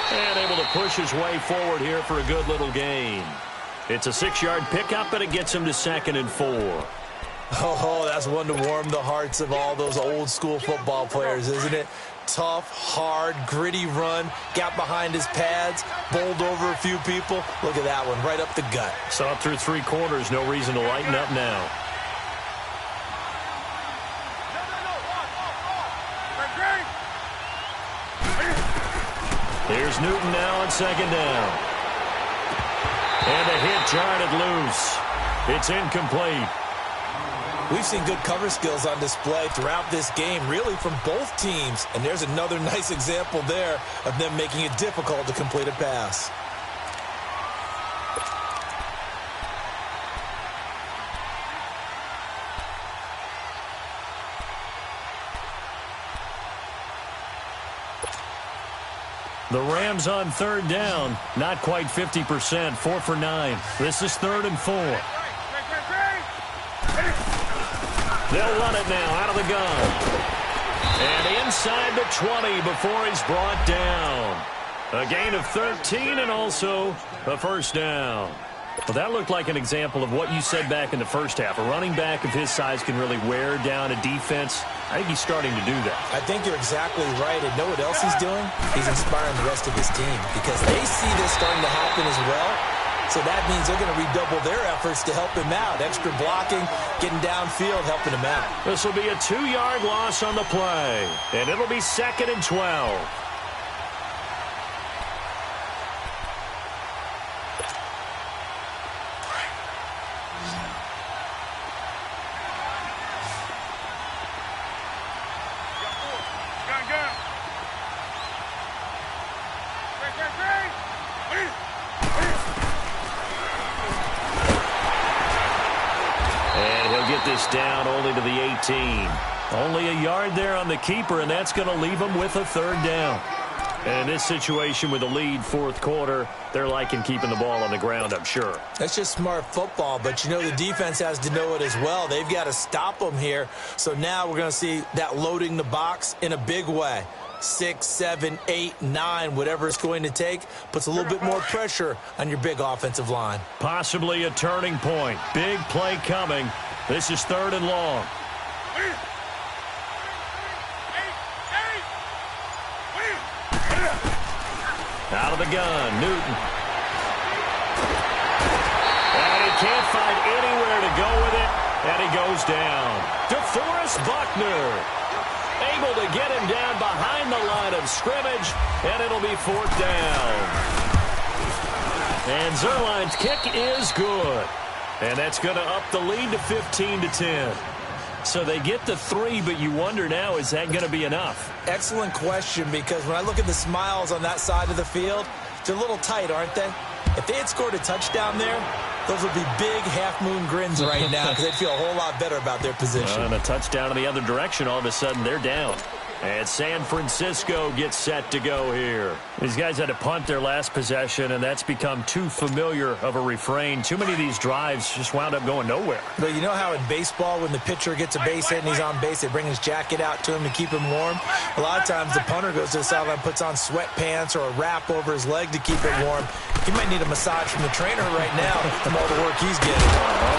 B: And able to push his way forward here for a good little gain. It's a 6-yard pickup, but it gets him to 2nd and 4.
C: Oh, that's one to warm the hearts of all those old-school football players, isn't it? Tough, hard, gritty run, got behind his pads, bowled over a few people. Look at that one, right up the gut.
B: So up through 3 quarters, no reason to lighten up now. Here's Newton now on 2nd down. And a hit jarred it loose. It's incomplete.
C: We've seen good cover skills on display throughout this game, really from both teams. And there's another nice example there of them making it difficult to complete a pass.
B: The Rams on 3rd down, not quite 50%, 4 for 9. This is 3rd and 4. They'll run it now out of the gun. And inside the 20 before he's brought down. A gain of 13 and also a 1st down. Well, that looked like an example of what you said back in the first half. A running back of his size can really wear down a defense. I think he's starting to do that.
C: I think you're exactly right. And know what else he's doing? He's inspiring the rest of his team because they see this starting to happen as well. So that means they're going to redouble their efforts to help him out. Extra blocking, getting downfield, helping him out.
B: This will be a 2-yard loss on the play. And it'll be 2nd and 12. Down only to the 18. Only a yard there on the keeper, and that's going to leave him with a 3rd down. And in this situation with a lead 4th quarter, they're liking keeping the ball on the ground, I'm sure.
C: That's just smart football, but you know the defense has to know it as well. They've got to stop them here. So now we're going to see that loading the box in a big way. 6, 7, 8, 9, whatever it's going to take, puts a little bit more pressure on your big offensive line.
B: Possibly a turning point. Big play coming. This is 3rd and long. Out of the gun, Newton. And he can't find anywhere to go with it, and he goes down. DeForest Buckner able to get him down behind the line of scrimmage, and it'll be 4th down. And Zerline's kick is good. And that's going to up the lead to 15-10. So they get the 3, but you wonder now, is that going to be enough?
C: Excellent question, because when I look at the smiles on that side of the field, they're a little tight, aren't they? If they had scored a touchdown there, those would be big half-moon grins right now because they'd feel a whole lot better about their position.
B: And a touchdown in the other direction, all of a sudden they're down. And San Francisco gets set to go here. These guys had to punt their last possession, and that's become too familiar of a refrain. Too many of these drives just wound up going nowhere.
C: But you know how in baseball, when the pitcher gets a base hit and he's on base, they bring his jacket out to him to keep him warm? A lot of times the punter goes to the sideline, puts on sweatpants or a wrap over his leg to keep it warm. He might need a massage from the trainer right now from all the work he's getting.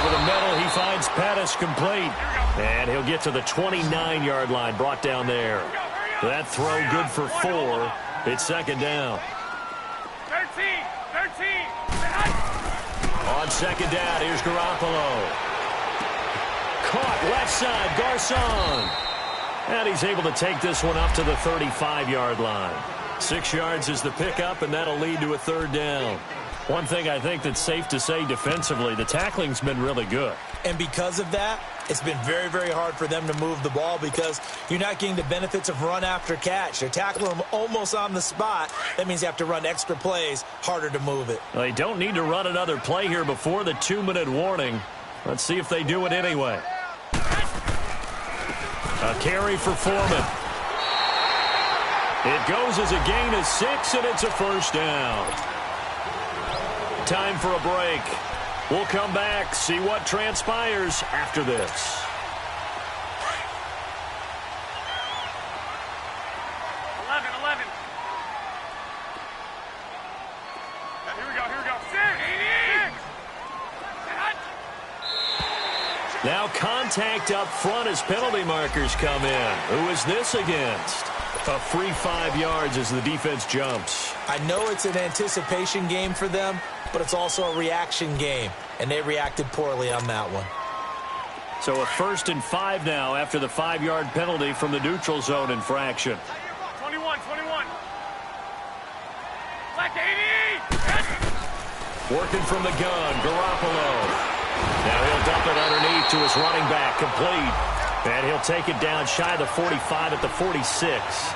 B: Over the middle, he finds Pettis complete. And he'll get to the 29-yard line, brought down there. That throw good for 4. It's second down.
D: 13.
B: On second down, here's Garoppolo. Caught left side, Garcon. And he's able to take this one up to the 35-yard line. 6 yards is the pickup, and that'll lead to a third down. One thing I think that's safe to say defensively, the tackling's been really good.
C: And because of that, it's been very, very hard for them to move the ball because you're not getting the benefits of run after catch. They're tackling them almost on the spot. That means you have to run extra plays, harder to move it.
B: They don't need to run another play here before the 2-minute warning. Let's see if they do it anyway. A carry for Foreman. It goes as a gain of 6, and it's a first down. Time for a break. We'll come back, see what transpires after this.
D: Here we go. 6.
B: Now contact up front as penalty markers come in. Who is this against? A free 5 yards as the defense jumps.
C: I know it's an anticipation game for them, but it's also a reaction game, and they reacted poorly on that one.
B: So a 1st and 5 now after the 5-yard penalty from the neutral zone infraction.
D: 21. Black 80.
B: Working from the gun, Garoppolo. Now he'll dump it underneath to his running back, complete. And he'll take it down shy of the 45 at the 46.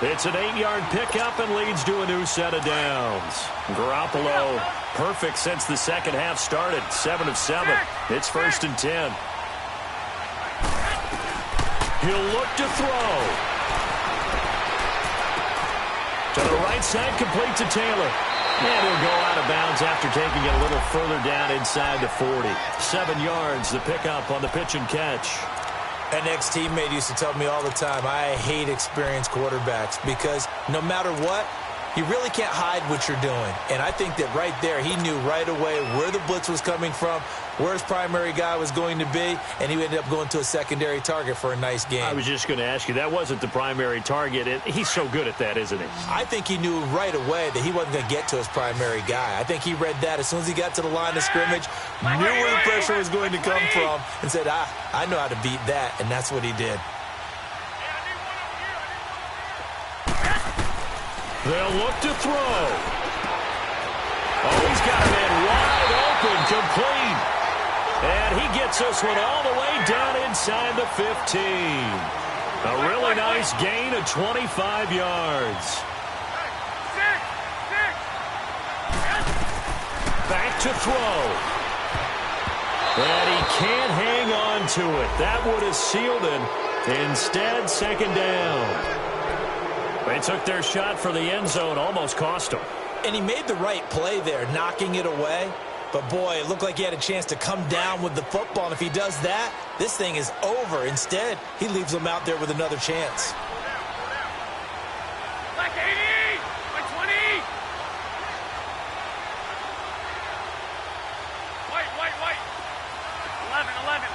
B: It's an 8-yard pickup and leads to a new set of downs. Garoppolo, perfect since the second half started. 7 of 7. It's 1st and 10. He'll look to throw. To the right side, complete to Taylor. And he'll go out of bounds after taking it a little further down inside the 40. 7 yards, the pickup on the pitch and catch.
C: An ex-teammate used to tell me all the time, I hate experienced quarterbacks because no matter what, you really can't hide what you're doing. And I think that right there, he knew right away where the blitz was coming from, where his primary guy was going to be, and he ended up going to a secondary target for a nice game.
B: I was just going to ask you, that wasn't the primary target. He's so good at that, isn't he?
C: I think he knew right away that he wasn't going to get to his primary guy. I think he read that as soon as he got to the line of scrimmage, knew where the pressure was going to come from, and said, I know how to beat that, and that's what he did.
B: They'll look to throw. Oh, he's got a man wide open, complete. And he gets this one all the way down inside the 15. A really nice gain of 25 yards. Back to throw. And he can't hang on to it. That would have sealed it. Instead, second down. They took their shot for the end zone, almost cost him.
C: And he made the right play there, knocking it away. But, boy, it looked like he had a chance to come down with the football. And if he does that, this thing is over. Instead, he leaves them out there with another chance.
D: Black 80! Black 20! White. 11.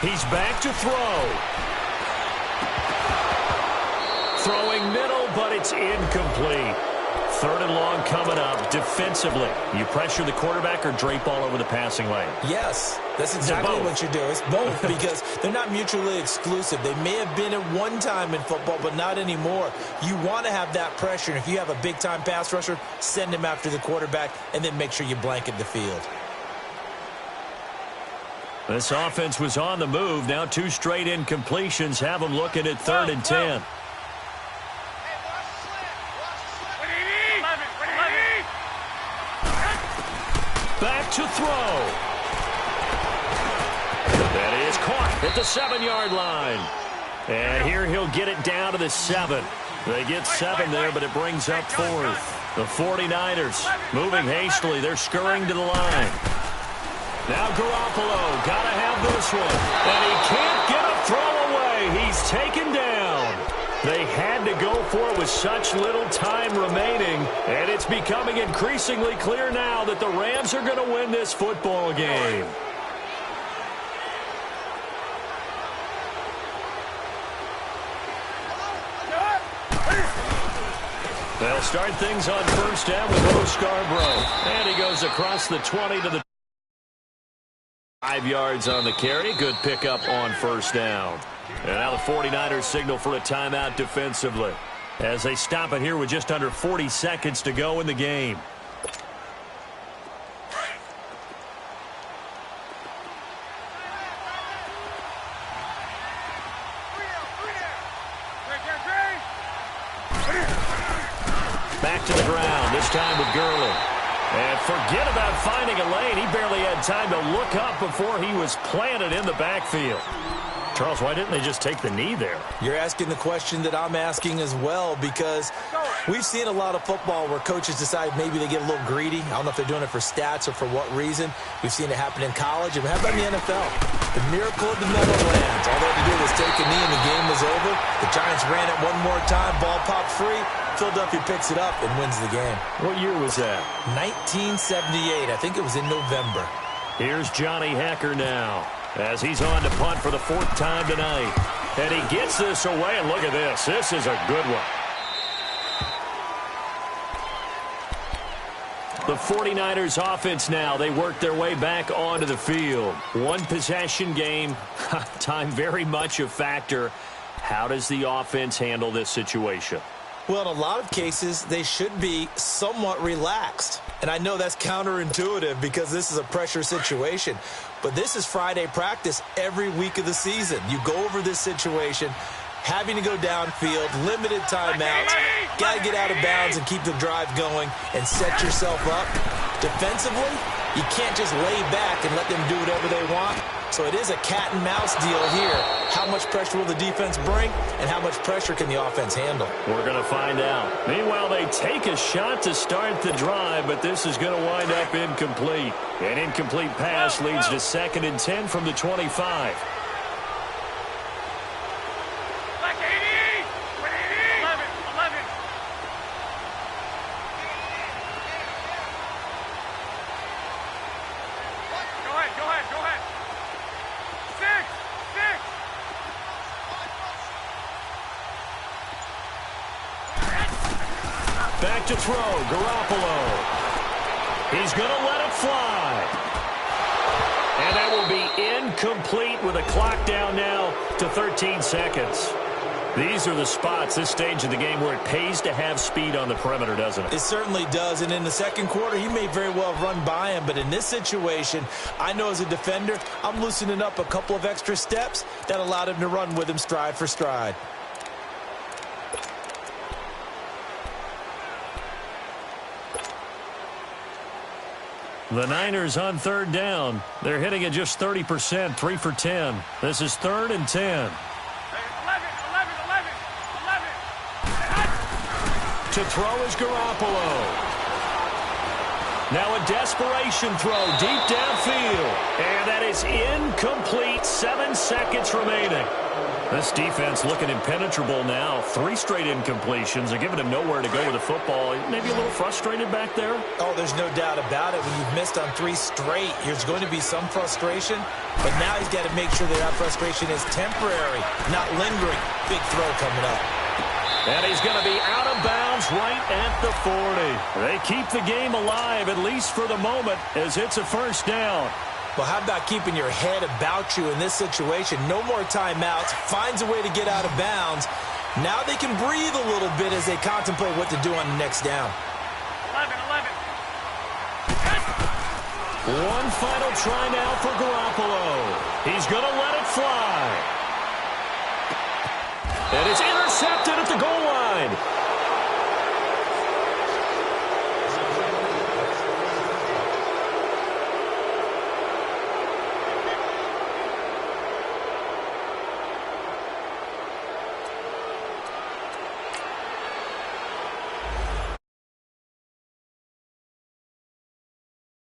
B: He's back to throw. Throwing middle, but it's incomplete. 3rd and long coming up. Defensively, you pressure the quarterback or drape all over the passing lane?
C: Yes, that's exactly what you do. It's both because they're not mutually exclusive. They may have been at one time in football, but not anymore. You want to have that pressure. And if you have a big-time pass rusher, send him after the quarterback and then make sure you blanket the field.
B: This offense was on the move. Now 2 straight incompletions have them looking at 3rd and 10. Back to throw. That is caught. at the 7-yard line. And here he'll get it down to the 7. They get 7 there, but it brings up 4th. The 49ers moving hastily. They're scurrying to the line. Now Garoppolo, got to have this one. And he can't get a throw away. He's taken down. They had to go for it with such little time remaining. And it's becoming increasingly clear now that the Rams are going to win this football game. They'll start things on first down with Bo Scarborough. And he goes across the 20 to the 5 yards on the carry. Good pickup on first down. And now the 49ers signal for a timeout defensively as they stop it here with just under 40 seconds to go in the game. Back to the ground, this time with Gurley. And forget about finding a lane. He barely had time to look up before he was planted in the backfield. Charles, why didn't they just take the knee there?
C: You're asking the question that I'm asking as well, because we've seen a lot of football where coaches decide maybe they get a little greedy. I don't know if they're doing it for stats or for what reason. We've seen it happen in college. And how about in the NFL? The miracle of the Meadowlands. All they had to do was take a knee and the game was over. The Giants ran it one more time. Ball popped free. Philadelphia picks it up and wins the game.
B: What year was that?
C: 1978. I think it was in November.
B: Here's Johnny Hacker now as he's on to punt for the 4th time tonight. And he gets this away, and look at this. This is a good one. The 49ers offense now, they work their way back onto the field. One possession game, time very much a factor. How does the offense handle this situation?
C: Well, in a lot of cases, they should be somewhat relaxed. And I know that's counterintuitive because this is a pressure situation. But this is Friday practice every week of the season. You go over this situation, having to go downfield, limited timeouts, got to get out of bounds and keep the drive going and set yourself up. Defensively, you can't just lay back and let them do whatever they want. So it is a cat and mouse deal here. How much pressure will the defense bring, and how much pressure can the offense handle?
B: We're going to find out. Meanwhile, they take a shot to start the drive, but this is going to wind up incomplete. An incomplete pass leads to 2nd and 10 from the 25. Back to throw, Garoppolo. He's going to let it fly. And that will be incomplete with a clock down now to 13 seconds. These are the spots, this stage of the game, where it pays to have speed on the perimeter, doesn't it?
C: It certainly does. And in the second quarter, he may very well run by him. But in this situation, I know as a defender, I'm loosening up a couple of extra steps that allowed him to run with him stride for stride.
B: The Niners on 3rd down. They're hitting it just 30%, 3 for 10. This is 3rd and 10.
D: 11.
B: To throw is Garoppolo. Now a desperation throw deep downfield. And that is incomplete. 7 seconds remaining. This defense looking impenetrable now. 3 straight incompletions. They're giving him nowhere to go with the football. Maybe a little frustrated back there?
C: Oh, there's no doubt about it. When you've missed on 3 straight, there's going to be some frustration. But now he's got to make sure that frustration is temporary, not lingering. Big throw coming up.
B: And he's going to be out of bounds right at the 40. They keep the game alive, at least for the moment, as it's a 1st down.
C: Well, how about keeping your head about you in this situation? No more timeouts. Finds a way to get out of bounds. Now they can breathe a little bit as they contemplate what to do on the next down.
D: 11.
B: One final try now for Garoppolo. He's going to let it fly. And it's intercepted at the goal line.